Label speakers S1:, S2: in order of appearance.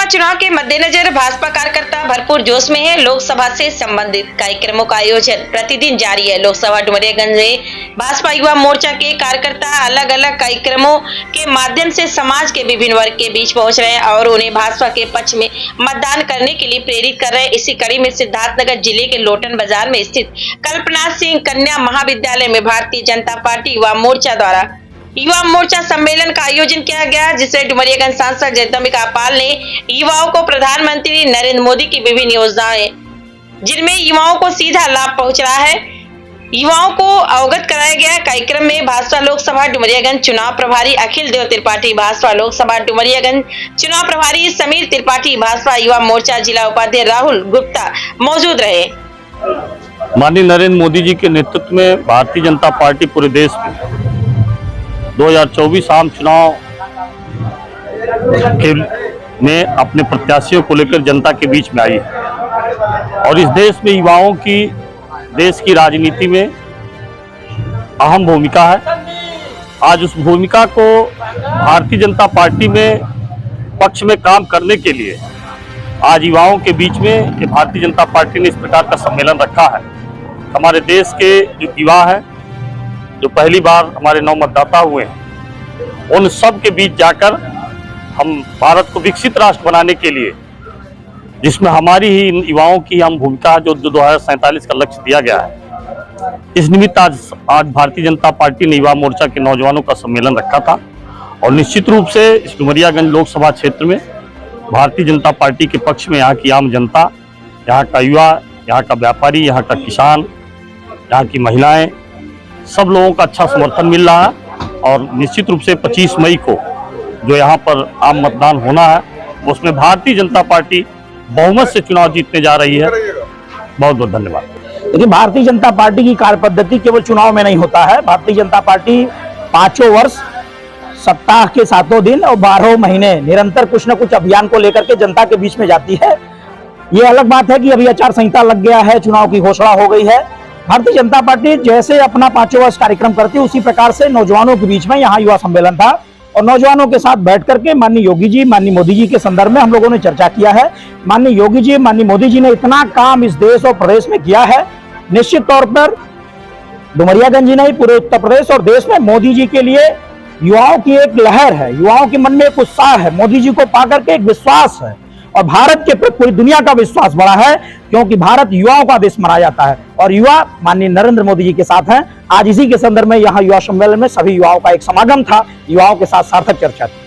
S1: चुनाव के मद्देनजर भाजपा कार्यकर्ता भरपूर जोश में है। लोकसभा से संबंधित कार्यक्रमों का आयोजन प्रतिदिन जारी है। लोकसभा डुमरियागंज में भाजपा युवा मोर्चा के कार्यकर्ता अलग अलग कार्यक्रमों के माध्यम से समाज के विभिन्न वर्ग के बीच पहुंच रहे हैं और उन्हें भाजपा के पक्ष में मतदान करने के लिए प्रेरित कर रहे हैं। इसी कड़ी में सिद्धार्थनगर जिले के लोटन बाजार में स्थित कल्पना सिंह कन्या महाविद्यालय में भारतीय जनता पार्टी युवा मोर्चा द्वारा युवा मोर्चा सम्मेलन का आयोजन किया गया, जिससे डुमरियागंज सांसद जगदम्बिका पाल ने युवाओं को प्रधानमंत्री नरेंद्र मोदी की विभिन्न योजनाएं जिनमें युवाओं को सीधा लाभ पहुंच रहा है, युवाओं को अवगत कराया गया। कार्यक्रम में भाजपा लोकसभा डुमरियागंज चुनाव प्रभारी अखिल देव त्रिपाठी, भाजपा लोकसभा डुमरियागंज चुनाव प्रभारी समीर त्रिपाठी, भाजपा युवा मोर्चा जिला उपाध्यक्ष राहुल गुप्ता मौजूद रहे।
S2: माननीय नरेंद्र मोदी जी के नेतृत्व में भारतीय जनता पार्टी पूरे देश में 2024 आम चुनाव में अपने प्रत्याशियों को लेकर जनता के बीच में आई है और इस देश में युवाओं की देश की राजनीति में अहम भूमिका है। आज उस भूमिका को भारतीय जनता पार्टी में पक्ष में काम करने के लिए आज युवाओं के बीच में कि भारतीय जनता पार्टी ने इस प्रकार का सम्मेलन रखा है। हमारे देश के जो युवा है, जो पहली बार हमारे नव मतदाता हुए हैं, उन सब के बीच जाकर हम भारत को विकसित राष्ट्र बनाने के लिए, जिसमें हमारी ही युवाओं की अहम भूमिका है, जो 2047 का लक्ष्य दिया गया है। इस निमित्त आज भारतीय जनता पार्टी ने युवा मोर्चा के नौजवानों का सम्मेलन रखा था और निश्चित रूप से इस डुमरियागंज लोकसभा क्षेत्र में भारतीय जनता पार्टी के पक्ष में यहाँ की आम जनता, यहाँ का युवा, यहाँ का व्यापारी, यहाँ का किसान, यहाँ की महिलाएं, सब लोगों का अच्छा समर्थन मिल रहा है और निश्चित रूप से 25 मई को जो यहाँ पर आम मतदान होना है, उसमें भारतीय जनता पार्टी बहुमत से चुनाव जीतने जा रही है। बहुत बहुत धन्यवाद।
S3: देखिए, भारतीय जनता पार्टी की कार्य पद्धति केवल चुनाव में नहीं होता है। भारतीय जनता पार्टी 5 वर्ष सप्ताह के 7 दिन और 12 महीने निरंतर कुछ न कुछ अभियान को लेकर के जनता के बीच में जाती है। ये अलग बात है कि अभी आचार संहिता लग गया है, चुनाव की घोषणा हो गई है। भारतीय जनता पार्टी जैसे अपना 5 वर्ष कार्यक्रम करती है, उसी प्रकार से नौजवानों के बीच में यहाँ युवा सम्मेलन था और नौजवानों के साथ बैठ करके माननीय योगी जी, माननीय मोदी जी के संदर्भ में हम लोगों ने चर्चा किया है। माननीय योगी जी, माननीय मोदी जी ने इतना काम इस देश और प्रदेश में किया है, निश्चित तौर पर डुमरियागंज ही नहीं, पूरे उत्तर प्रदेश और देश में मोदी जी के लिए युवाओं की एक लहर है, युवाओं के मन में एक उत्साह है, मोदी जी को पाकर के एक विश्वास है और भारत के प्रति पूरी दुनिया का विश्वास बढ़ा है, क्योंकि भारत युवाओं का देश माना जाता है और युवा माननीय नरेंद्र मोदी जी के साथ हैं। आज इसी के संदर्भ में यहाँ युवा सम्मेलन में सभी युवाओं का एक समागम था, युवाओं के साथ सार्थक चर्चा थी।